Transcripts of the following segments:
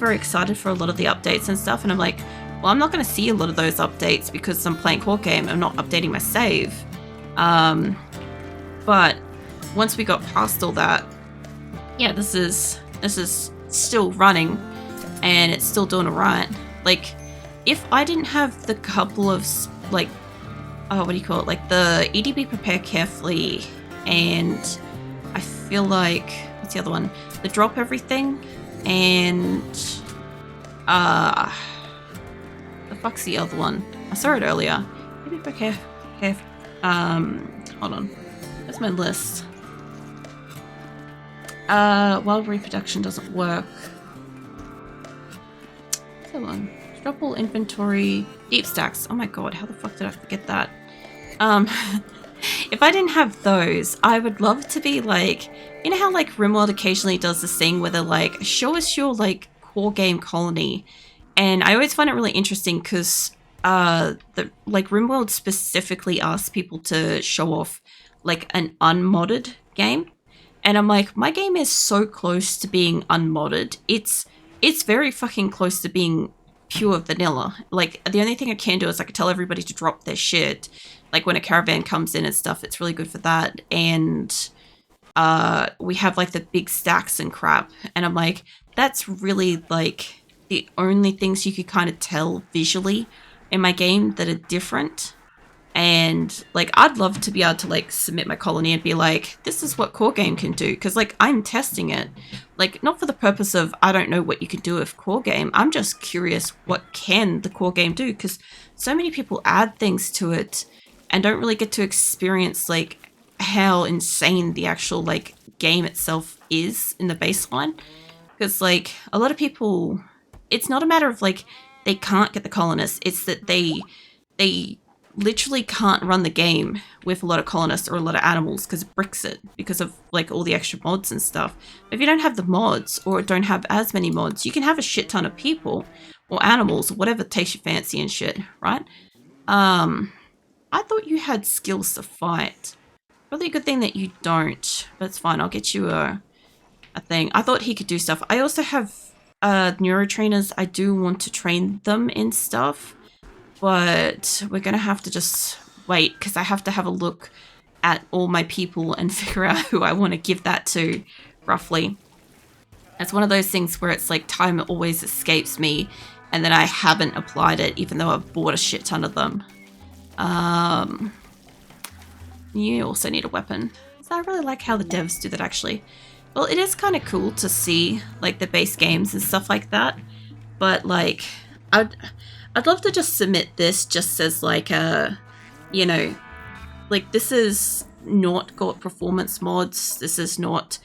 very excited for a lot of the updates and stuff, and I'm like, well, I'm not going to see a lot of those updates because I'm playing core game. I'm not updating my save. But once we got past all that, yeah, this is still running, and it's still doing alright. Like, if I didn't have the couple of like, what do you call it? Like the EdB Prepare Carefully, and I feel like what's the other one? The Drop Everything, and the fuck's the other one? I saw it earlier. EdB Prepare Carefully. Hold on. Where's my list? While reproduction doesn't work. Hold on. Drop all inventory. Deep stacks. Oh my god, how the fuck did I forget that? If I didn't have those, I would love to be like, you know how like RimWorld occasionally does this thing where they're like, show us your like core game colony. And I always find it really interesting because like RimWorld specifically asks people to show off like an unmodded game. And I'm like, my game is so close to being unmodded. It's very fucking close to being pure vanilla. Like, the only thing I can do is I can tell everybody to drop their shit. Like, when a caravan comes in and stuff, it's really good for that. And we have, like, the big stacks and crap. And I'm like, that's really, like, the only things you could kind of tell visually in my game that are different. And, like, I'd love to be able to, like, submit my colony and be like, this is what core game can do. Because, like, I'm testing it. Like, not for the purpose of, I don't know what you can do with core game. I'm just curious, what can the core game do? Because so many people add things to it and don't really get to experience, like, how insane the actual, like, game itself is in the baseline. Because, like, a lot of people, it's not a matter of, like, they can't get the colonists. It's that they literally can't run the game with a lot of colonists or a lot of animals because it bricks it because of like all the extra mods and stuff. If you don't have the mods or don't have as many mods, you can have a shit ton of people or animals or whatever takes your fancy and shit, right? I thought you had skills to fight. Probably a good thing that you don't, but it's fine. I'll get you a thing. I thought he could do stuff. I also have neurotrainers. I do want to train them in stuff. But we're going to have to just wait because I have to have a look at all my people and figure out who I want to give that to, roughly. It's one of those things where it's like time always escapes me and then I haven't applied it even though I've bought a shit ton of them. You also need a weapon. So I really like how the devs do that, actually. Well, it is kind of cool to see like the base games and stuff like that. But like, I'd love to just submit this just as like a, you know, like this is not got performance mods. This is not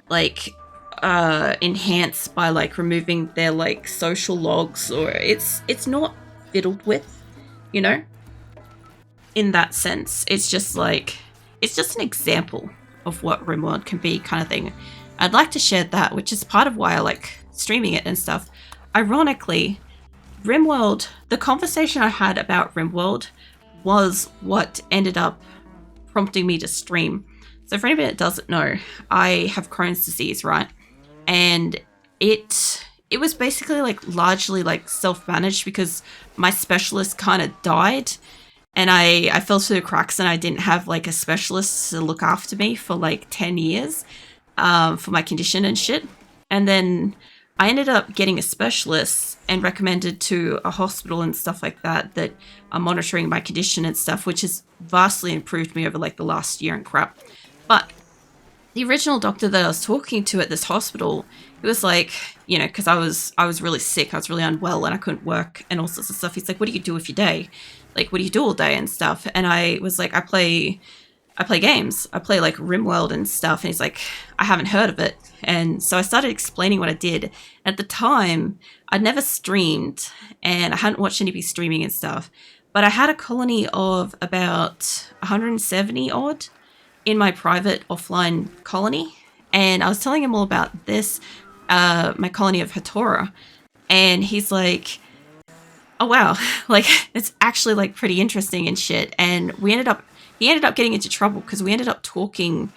like enhanced by like removing their like social logs, or it's not fiddled with, you know, in that sense. It's just like, it's just an example of what RimWorld can be, kind of thing. I'd like to share that, which is part of why I like streaming it and stuff. Ironically, RimWorld, the conversation I had about RimWorld was what ended up prompting me to stream. So for anybody that doesn't know, I have Crohn's disease, right? And it was basically like largely like self-managed because my specialist kind of died and I fell through the cracks and I didn't have like a specialist to look after me for like 10 years for my condition and shit. And then I ended up getting a specialist and recommended to a hospital and stuff like that that are monitoring my condition and stuff, which has vastly improved me over like the last year and crap. But the original doctor that I was talking to at this hospital, he was like, you know, because I was really sick, I was really unwell and I couldn't work and all sorts of stuff. He's like, what do you do with your day? Like, what do you do all day and stuff? And I was like, I play games. I play like RimWorld and stuff. And he's like, I haven't heard of it. And so I started explaining what I did. At the time, I'd never streamed and I hadn't watched anybody streaming and stuff. But I had a colony of about 170 odd in my private offline colony. And I was telling him all about this, my colony of Asora. And he's like, oh wow, like it's actually like pretty interesting and shit. And he ended up getting into trouble because we ended up talking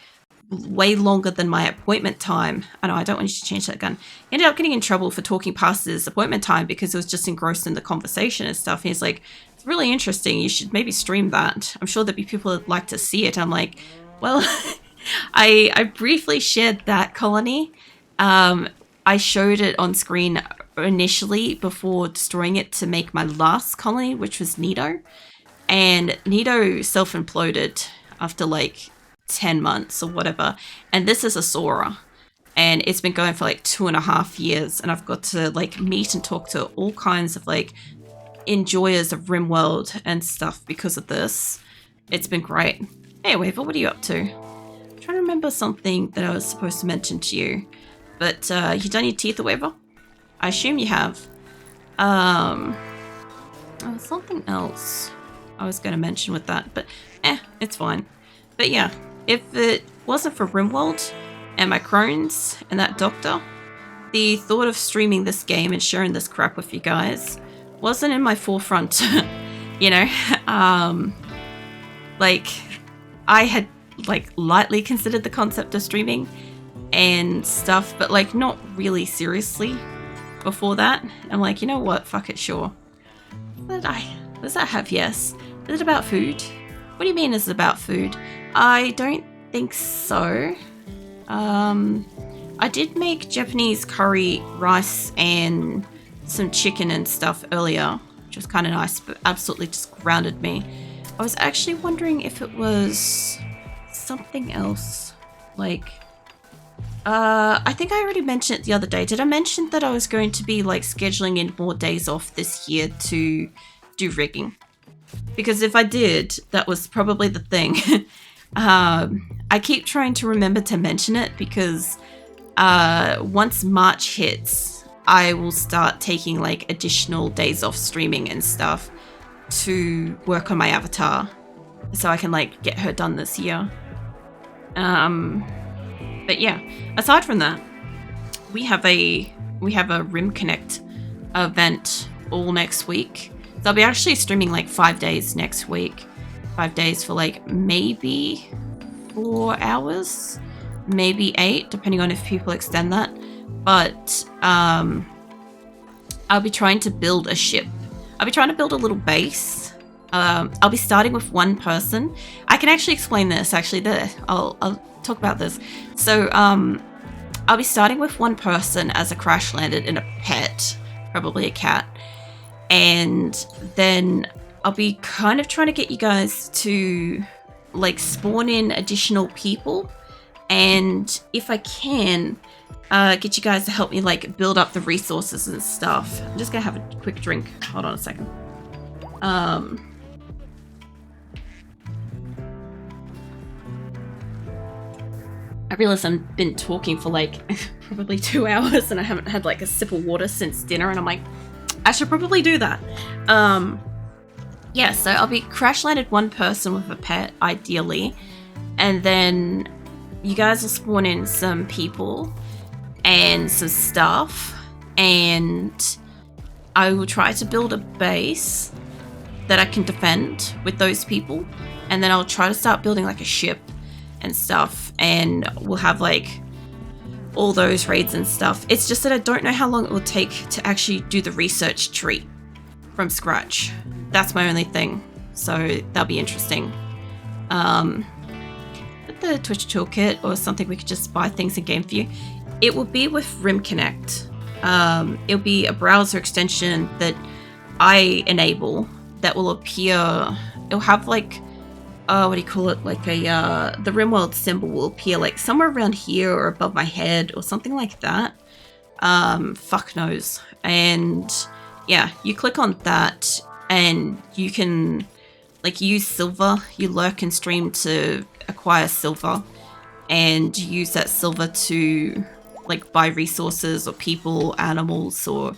way longer than my appointment time. I know, I don't want you to change that gun. He ended up getting in trouble for talking past his appointment time because he was just engrossed in the conversation and stuff. And he's like, it's really interesting. You should maybe stream that. I'm sure there'd be people that'd like to see it. I'm like, well, I briefly shared that colony. I showed it on screen initially before destroying it to make my last colony, which was Nito. And Nito self-imploded after like 10 months or whatever. And this is Asora. And it's been going for like 2.5 years. And I've got to like meet and talk to all kinds of like enjoyers of RimWorld and stuff because of this. It's been great. Hey, Waver, what are you up to? I'm trying to remember something that I was supposed to mention to you. But you done your teeth, Waver? I assume you have. Something else I was going to mention with that, but it's fine. But yeah, if it wasn't for RimWorld and my crones and that doctor, the thought of streaming this game and sharing this crap with you guys wasn't in my forefront. You know, like I had like lightly considered the concept of streaming and stuff, but like not really seriously before that. I'm like, you know what? Fuck it, sure. Does that have yes? Is it about food? What do you mean is it about food? I don't think so. I did make Japanese curry, rice, and some chicken and stuff earlier, which was kind of nice, but absolutely just grounded me. I was actually wondering if it was something else. Like, I think I already mentioned it the other day. Did I mention that I was going to be like scheduling in more days off this year to do rigging? Because if I did, that was probably the thing. I keep trying to remember to mention it because once March hits, I will start taking like additional days off streaming and stuff to work on my avatar so I can like get her done this year. But yeah, aside from that, we have a Rim Connect event all next week. So I'll be actually streaming like 5 days next week. 5 days for like maybe 4 hours, maybe 8, depending on if people extend that. But I'll be trying to build a ship. I'll be trying to build a little base. I'll be starting with one person. I can actually explain this. Actually, I'll talk about this. So I'll be starting with one person as a crash landed in a pet, probably a cat. And then I'll be kind of trying to get you guys to like spawn in additional people. And if I can, get you guys to help me like build up the resources and stuff. I'm just gonna have a quick drink. Hold on a second. I realize I've been talking for like probably 2 hours and I haven't had like a sip of water since dinner, and I'm like, I should probably do that. Yeah, so I'll be crash landed one person with a pet, ideally, and then you guys will spawn in some people and some stuff, and I will try to build a base that I can defend with those people, and then I'll try to start building like a ship and stuff, and we'll have like all those raids and stuff. It's just that I don't know how long it will take to actually do the research tree from scratch. That's my only thing, so that'll be interesting. With the Twitch toolkit or something, we could just buy things in game view. It will be with Rim Connect. It'll be a browser extension that I enable that will appear. It'll have like what do you call it? Like a the RimWorld symbol will appear like somewhere around here or above my head or something like that. Fuck knows. And yeah, you click on that and you can like use silver. You lurk and stream to acquire silver, and use that silver to like buy resources or people, animals, or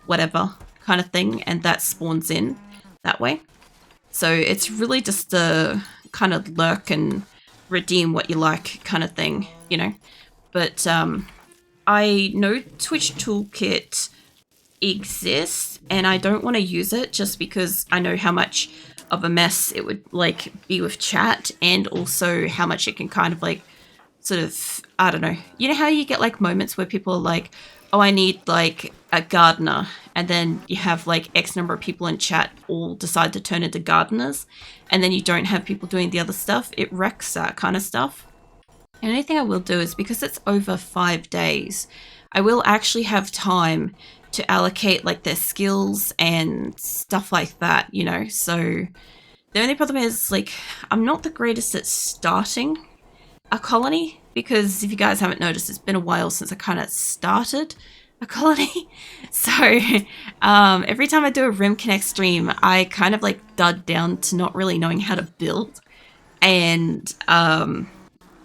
whatever kind of thing, and that spawns in that way. So it's really just a kind of lurk and redeem what you like kind of thing, you know. But I know Twitch Toolkit exists, and I don't want to use it just because I know how much of a mess it would like be with chat, and also how much it can kind of like sort of, I don't know. You know how you get like moments where people are like, oh, I need like a gardener. And then you have like X number of people in chat all decide to turn into gardeners. And then you don't have people doing the other stuff. It wrecks that kind of stuff. And the only thing I will do is, because it's over 5 days, I will actually have time to allocate like their skills and stuff like that, you know? So the only problem is, like, I'm not the greatest at starting a colony, because if you guys haven't noticed, it's been a while since I kind of started a colony. So every time I do a Rim Connect stream, I kind of like dud down to not really knowing how to build. And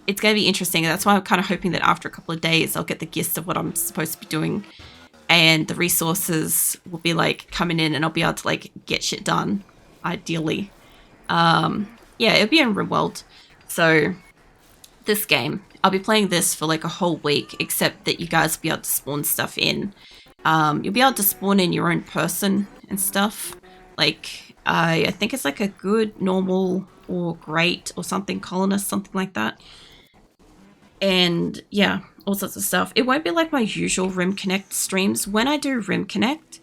it's going to be interesting. That's why I'm kind of hoping that after a couple of days, I'll get the gist of what I'm supposed to be doing. And the resources will be like coming in and I'll be able to like get shit done, ideally. Yeah, it'll be in RimWorld. So this game, I'll be playing this for like a whole week, except that you guys will be able to spawn stuff in. You'll be able to spawn in your own person and stuff. Like, I think it's like a good, normal, or great, or something, colonist, something like that. And yeah, all sorts of stuff. It won't be like my usual Rim Connect streams. When I do Rim Connect,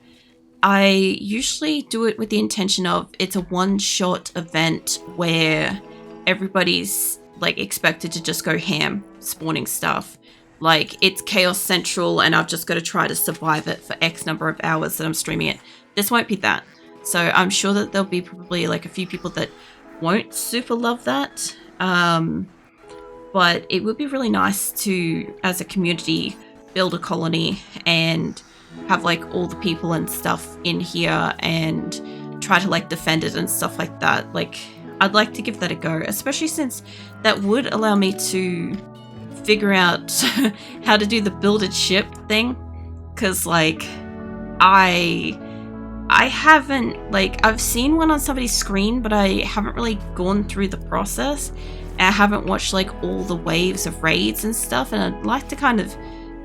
I usually do it with the intention of it's a one-shot event where everybody's like expected to just go ham spawning stuff. Like, it's Chaos Central and I've just got to try to survive it for X number of hours that I'm streaming it. This won't be that. So I'm sure that there'll be probably like a few people that won't super love that. But it would be really nice to, as a community, build a colony and have like all the people and stuff in here and try to like defend it and stuff like that. Like, I'd like to give that a go, especially since that would allow me to figure out how to do the builded ship thing. Because like, I haven't, like, I've seen one on somebody's screen, but I haven't really gone through the process. And I haven't watched like all the waves of raids and stuff, and I'd like to kind of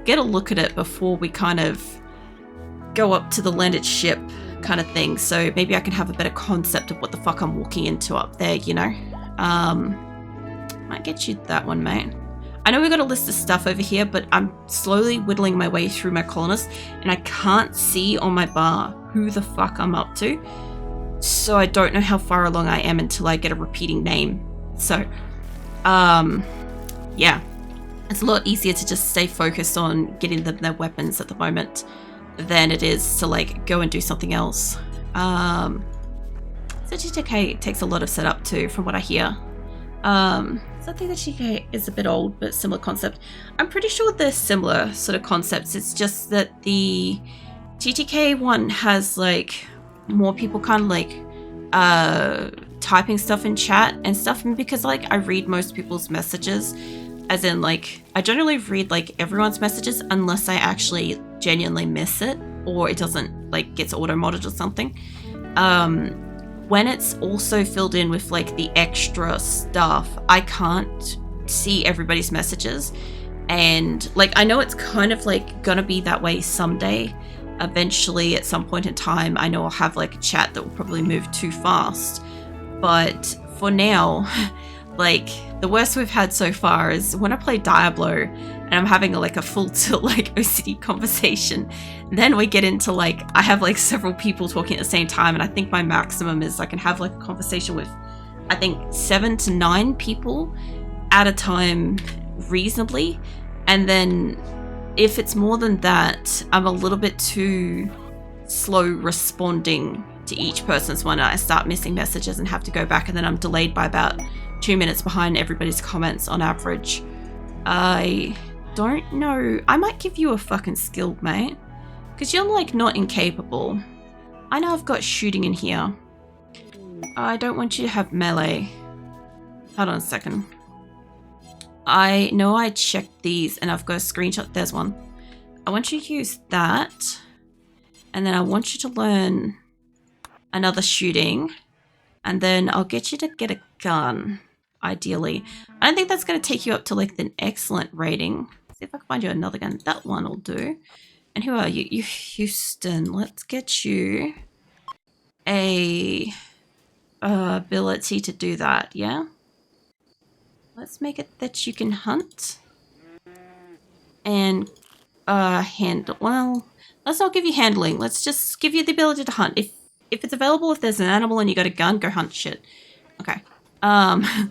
get a look at it before we kind of go up to the landed ship kind of thing. So maybe I can have a better concept of what the fuck I'm walking into up there, you know? Might get you that one, mate. I know we've got a list of stuff over here, but I'm slowly whittling my way through my colonists, and I can't see on my bar who the fuck I'm up to. So I don't know how far along I am until I get a repeating name. So, yeah, it's a lot easier to just stay focused on getting them their weapons at the moment than it is to like go and do something else. So GTK takes a lot of setup too, from what I hear. So I think the GTK is a bit old, but similar concept. I'm pretty sure they're similar sort of concepts. It's just that the GTK one has like more people kind of like typing stuff in chat and stuff, and because like I read most people's messages, as in like I generally read like everyone's messages unless I actually genuinely miss it or it doesn't like gets auto-modded or something. When it's also filled in with like the extra stuff, I can't see everybody's messages, and like I know it's kind of like gonna be that way someday. Eventually, at some point in time, I know I'll have like a chat that will probably move too fast. But for now, like the worst we've had so far is when I play Diablo and I'm having like a full tilt like OCD conversation. Then we get into like, I have like several people talking at the same time, and I think my maximum is I can have like a conversation with, I think 7 to 9 people at a time reasonably. And then if it's more than that, I'm a little bit too slow responding to each person's one. I start missing messages and have to go back, and then I'm delayed by about 2 minutes behind everybody's comments on average. I don't know. I might give you a fucking skill, mate. Because you're like not incapable. I know I've got shooting in here. I don't want you to have melee. Hold on a second. I know I checked these and I've got a screenshot. There's one. I want you to use that. And then I want you to learn another shooting. And then I'll get you to get a gun, ideally. I don't think that's going to take you up to like an excellent rating. See if I can find you another gun. That one will do. And who are you? You Houston. Let's get you a ability to do that, yeah? Let's make it that you can hunt. And well, let's not give you handling. Let's just give you the ability to hunt. If it's available, if there's an animal and you got a gun, go hunt shit. Okay. But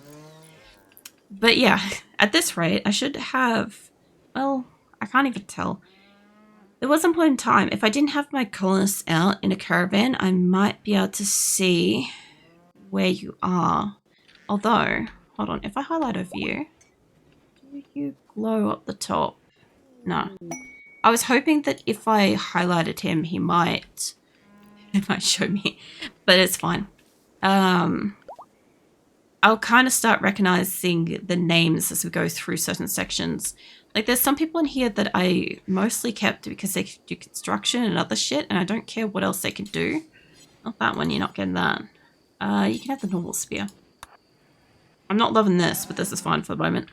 yeah, at this rate, I should have, well, I can't even tell. There was some point in time, if I didn't have my colonists out in a caravan, I might be able to see where you are. Although, hold on, if I highlight over you, do you glow up the top? No. I was hoping that if I highlighted him, it might show me, but it's fine. I'll kind of start recognizing the names as we go through certain sections. Like, there's some people in here that I mostly kept because they do construction and other shit, and I don't care what else they can do. Not that one, you're not getting that. You can have the normal spear. I'm not loving this, but this is fine for the moment.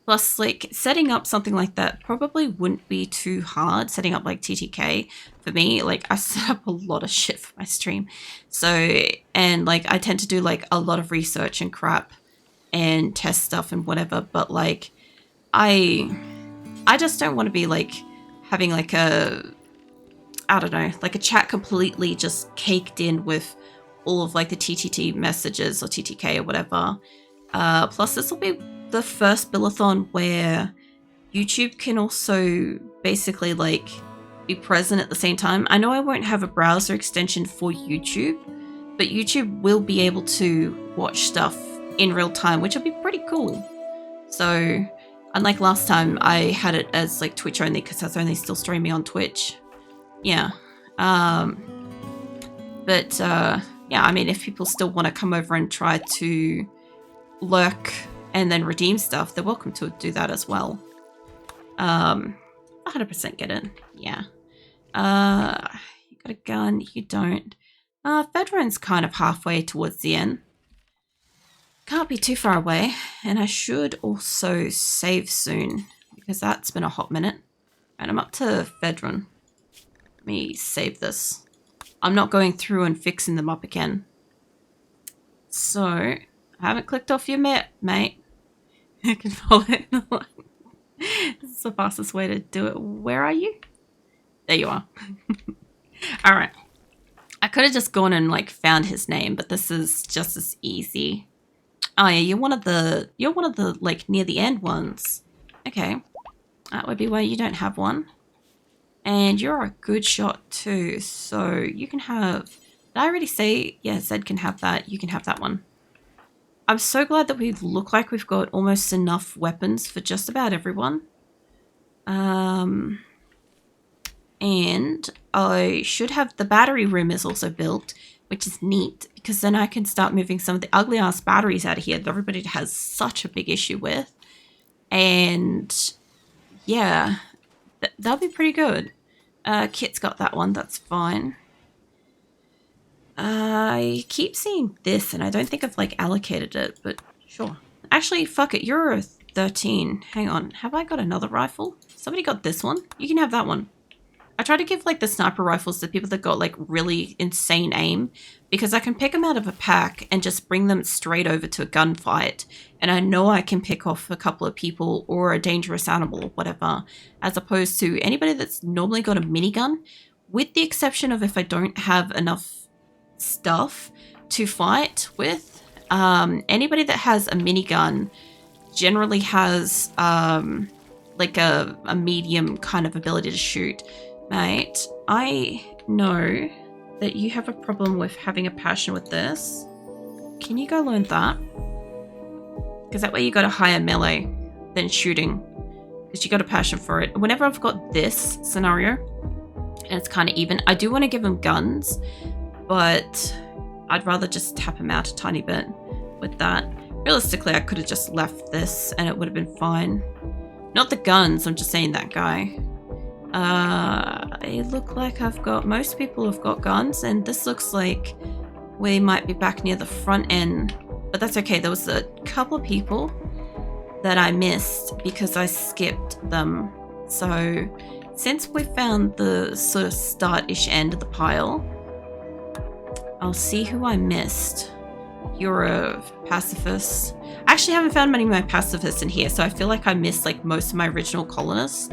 Plus, like, setting up something like that probably wouldn't be too hard, setting up, like, TTK for me. Like, I set up a lot of shit for my stream. So, and, like, I tend to do, like, a lot of research and crap and test stuff and whatever. But, like, I just don't want to be, like, having, like, I don't know, like a chat completely just caked in with all of, like, the TTT messages or TTK or whatever. Plus, this will be the first billathon where YouTube can also basically like be present at the same time. I know I won't have a browser extension for YouTube, but YouTube will be able to watch stuff in real time, which will be pretty cool. So unlike last time, I had it as like Twitch only because I was only still streaming on Twitch. Yeah. Yeah, I mean, if people still want to come over and try to lurk and then redeem stuff, they're welcome to do that as well. 100% get it. Yeah. You got a gun, you don't. Fedron's kind of halfway towards the end. Can't be too far away. And I should also save soon, because that's been a hot minute. And I'm up to Fedron. Let me save this. I'm not going through and fixing them up again. So, I haven't clicked off your map, mate. I can follow it. This is the fastest way to do it. Where are you? There you are. Alright. I could have just gone and like found his name, but this is just as easy. Oh yeah, you're one of the like near the end ones. Okay. That would be why you don't have one. And you're a good shot too, so you can have, did I already say, yeah, Zed can have that, you can have that one. I'm so glad that we look like we've got almost enough weapons for just about everyone. And I should have, the battery room is also built, which is neat, because then I can start moving some of the ugly ass batteries out of here that everybody has such a big issue with. And yeah, that'll be pretty good. Kit's got that one, that's fine. I keep seeing this, and I don't think I've, like, allocated it, but sure. Actually, fuck it, you're a 13. Hang on, have I got another rifle? Somebody got this one? You can have that one. I try to give, like, the sniper rifles to people that got, like, really insane aim, because I can pick them out of a pack and just bring them straight over to a gunfight, and I know I can pick off a couple of people or a dangerous animal or whatever, as opposed to anybody that's normally got a minigun, with the exception of if I don't have enough stuff to fight with. Anybody that has a minigun generally has like a medium kind of ability to shoot. Mate, I know that you have a problem with having a passion with this. Can you go learn that? Because that way you got a higher melee than shooting, because you got a passion for it. Whenever I've got this scenario and it's kind of even, I do want to give him guns, but I'd rather just tap him out a tiny bit with that. Realistically, I could have just left this and it would have been fine. Not the guns, I'm just saying that guy. It look like I've got, most people have got guns, and this looks like we might be back near the front end, but that's okay. There was a couple of people that I missed because I skipped them. So since we found the sort of start-ish end of the pile, I'll see who I missed. you're a pacifist. I actually haven't found many of my pacifists in here, so I feel like I missed like most of my original colonists.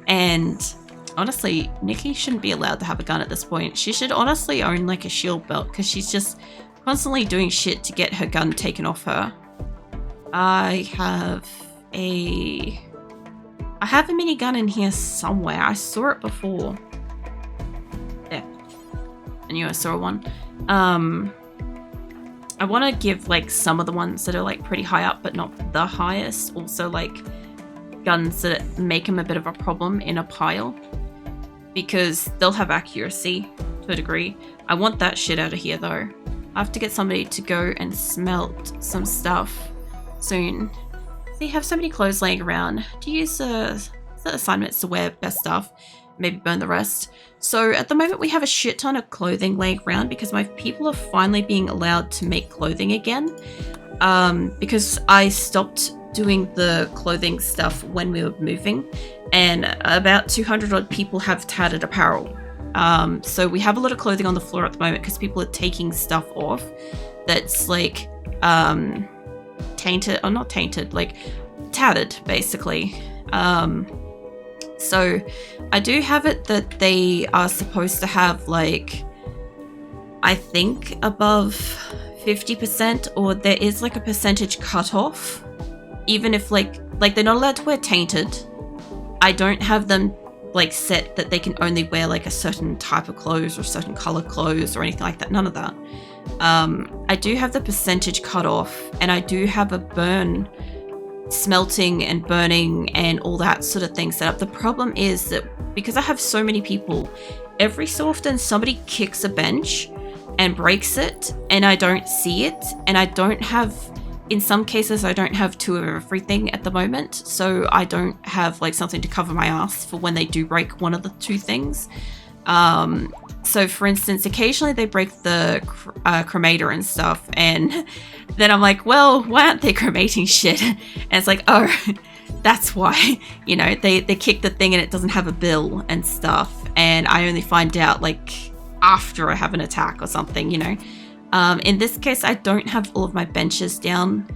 And honestly, Nikki shouldn't be allowed to have a gun at this point. She should honestly own like a shield belt because she's just constantly doing shit to get her gun taken off her. I have a minigun in here somewhere. I saw it before. There. I knew I saw one. I want to give like some of the ones that are like pretty high up, but not the highest. Also like guns that make them a bit of a problem in a pile because they'll have accuracy to a degree. I want that shit out of here though. I have to get somebody to go and smelt some stuff soon. So you have so many clothes laying around. Do you use the assignments to wear best stuff? Maybe burn the rest. So at the moment we have a shit ton of clothing laying around because my people are finally being allowed to make clothing again. Because I stopped doing the clothing stuff when we were moving, and about 200 odd people have tattered apparel. So we have a lot of clothing on the floor at the moment because people are taking stuff off that's like tainted, or not tainted, like tattered basically. So I do have it that they are supposed to have like, I think above 50%, or there is like a percentage cutoff. Even if like they're not allowed to wear tainted. I don't have them like set that they can only wear like a certain type of clothes or certain color clothes or anything like that. None of that. I do have the percentage cut off, and I do have a burn, smelting and burning and all that sort of thing set up. The problem is that because I have so many people, every so often somebody kicks a bench and breaks it and I don't see it, and I don't have, in some cases I don't have two of everything at the moment, so I don't have like something to cover my ass for when they do break one of the two things. So for instance, occasionally they break the cremator and stuff, and then I'm like, well, why aren't they cremating shit? And it's like, oh, that's why, you know, they kick the thing and it doesn't have a bill and stuff, and I only find out like after I have an attack or something, you know. In this case, I don't have all of my benches down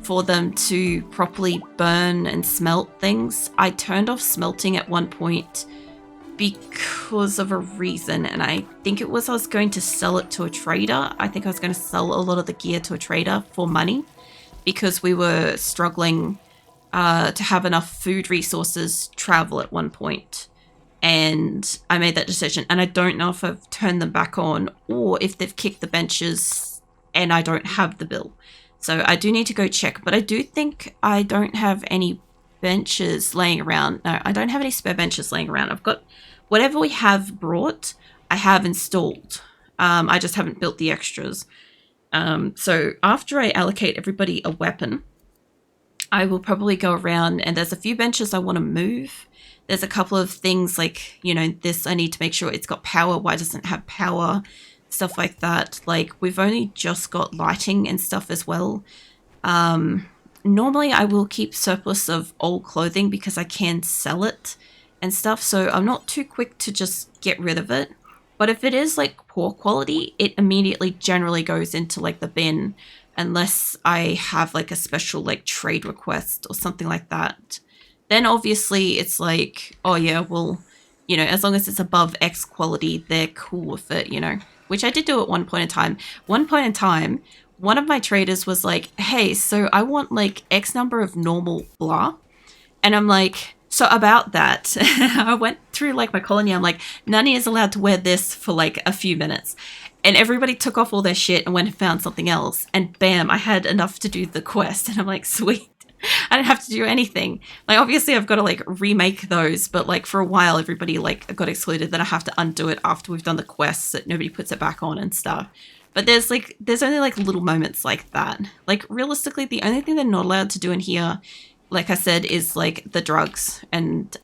for them to properly burn and smelt things. I turned off smelting at one point because of a reason, and I think it was I was going to sell it to a trader. I think I was going to sell a lot of the gear to a trader for money because we were struggling to have enough food resources travel at one point. And I made that decision, and I don't know if I've turned them back on or if they've kicked the benches and I don't have the bill. So I do need to go check, but I do think I don't have any benches laying around. No, I don't have any spare benches laying around. I've got whatever we have brought, I have installed. I just haven't built the extras. So after I allocate everybody a weapon, I will probably go around, and there's a few benches I want to move. There's a couple of things like, you know, this I need to make sure it's got power. Why doesn't it have power? Stuff like that. Like, we've only just got lighting and stuff as well. Normally I will keep surplus of old clothing because I can sell it and stuff. So I'm not too quick to just get rid of it. But if it is like poor quality, it immediately generally goes into like the bin unless I have like a special like trade request or something like that. Then obviously it's like, oh yeah, well, you know, as long as it's above X quality, they're cool with it, you know, which I did do at one point in time. One point in time, one of my traders was like, hey, so I want like X number of normal blah. And I'm like, so about that, I went through like my colony. I'm like, Nani is allowed to wear this for like a few minutes. And everybody took off all their shit and went and found something else. And bam, I had enough to do the quest. And I'm like, sweet. I don't have to do anything. Like, obviously I've got to like remake those, but like for a while everybody like got excluded. Then I have to undo it after we've done the quests so that nobody puts it back on and stuff. But there's only like little moments like that. Like realistically, the only thing they're not allowed to do in here, like I said, is like the drugs and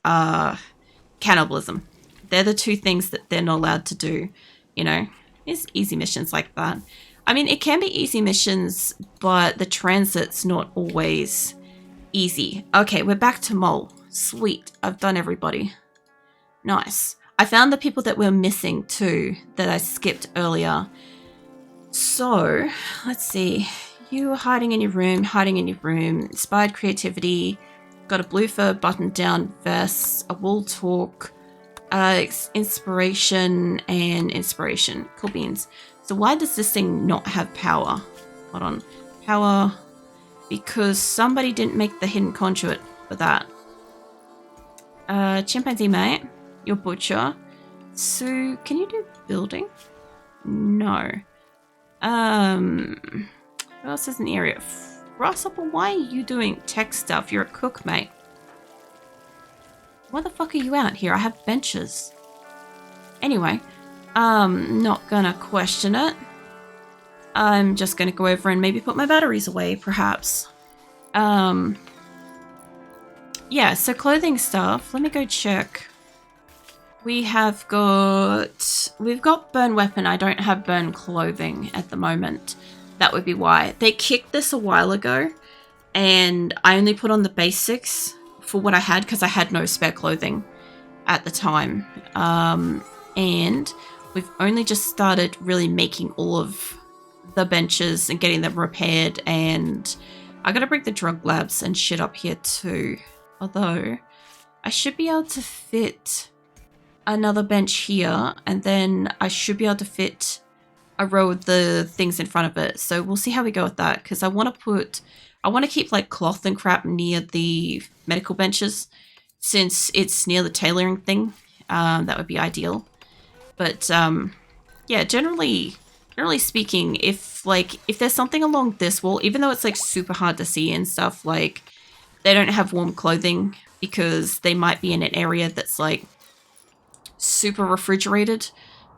cannibalism. They're the two things that they're not allowed to do, you know. It's easy missions like that. I mean, it can be easy missions, but the transit's not always easy. Okay, we're back to Mole. Sweet. I've done everybody. Nice. I found the people that were missing too, that I skipped earlier. So, let's see. You were hiding in your room, inspired creativity, got a blue fur button-down vest, a wool talk, inspiration, and inspiration. Cool beans. So why does this thing not have power? Hold on. Power, because somebody didn't make the hidden conduit for that. Chimpanzee mate, your butcher. So, can you do building? No. What else is in the area? Grasshopper, why are you doing tech stuff? You're a cook, mate. What the fuck are you out here? I have benches. Anyway, not gonna question it. I'm just gonna go over and maybe put my batteries away, perhaps. Yeah, so clothing stuff. Let me go check. We've got burn weapon. I don't have burn clothing at the moment. That would be why. They kicked this a while ago, and I only put on the basics for what I had because I had no spare clothing at the time. And we've only just started really making all of the benches and getting them repaired, and I gotta bring the drug labs and shit up here too. Although, I should be able to fit another bench here, and then I should be able to fit a row of the things in front of it. So we'll see how we go with that, because I want to keep like cloth and crap near the medical benches, since it's near the tailoring thing. That would be ideal. But yeah, generally speaking, if there's something along this wall, even though it's like super hard to see and stuff, like they don't have warm clothing because they might be in an area that's like super refrigerated,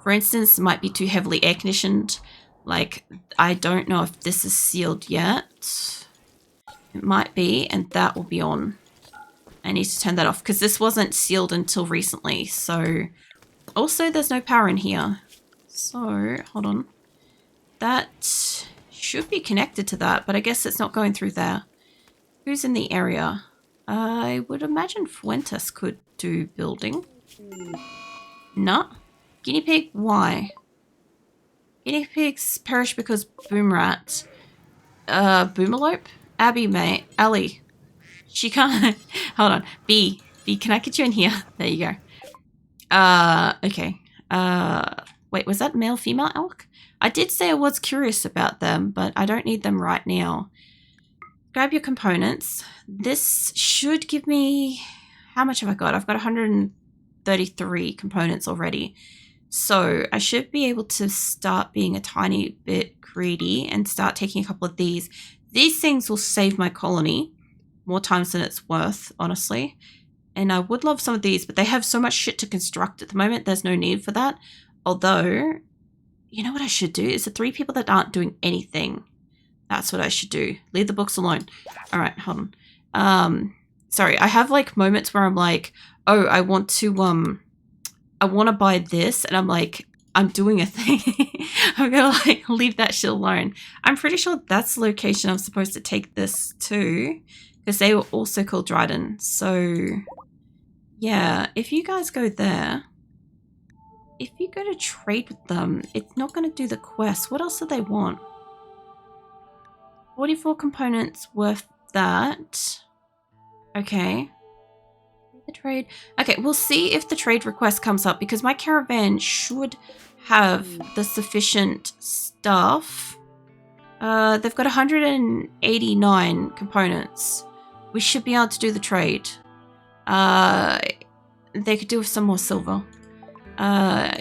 for instance, might be too heavily air conditioned. Like, I don't know if this is sealed yet. It might be, and that will be on. I need to turn that off because this wasn't sealed until recently. So, also there's no power in here. So, hold on. That should be connected to that, but I guess it's not going through there. Who's in the area? I would imagine Fuentes could do building. No. Guinea pig, why? Guinea pigs perish because boom rat. Boomalope? Abby, mate. Ellie. She can't. Hold on. B, can I get you in here? There you go. Okay. Wait, was that male, female elk? I did say I was curious about them, but I don't need them right now. Grab your components. This should give me... How much have I got? I've got 133 components already. So I should be able to start being a tiny bit greedy and start taking a couple of these. These things will save my colony more times than it's worth, honestly. And I would love some of these, but they have so much shit to construct at the moment. There's no need for that. Although, you know what I should do? Is the 3 people that aren't doing anything. That's what I should do. Leave the books alone. All right, hold on. Sorry, I have like moments where I'm like, oh, I want to buy this, and I'm like, I'm doing a thing. I'm gonna like leave that shit alone. I'm pretty sure that's the location I'm supposed to take this to, because they were also called Dryden. So yeah, if you guys go there, if you go to trade with them, it's not gonna do the quest. What else do they want? 44 components worth that. Okay. The trade. Okay, we'll see if the trade request comes up, because my caravan should have the sufficient stuff. They've got 189 components. We should be able to do the trade. They could do with some more silver. Yeah.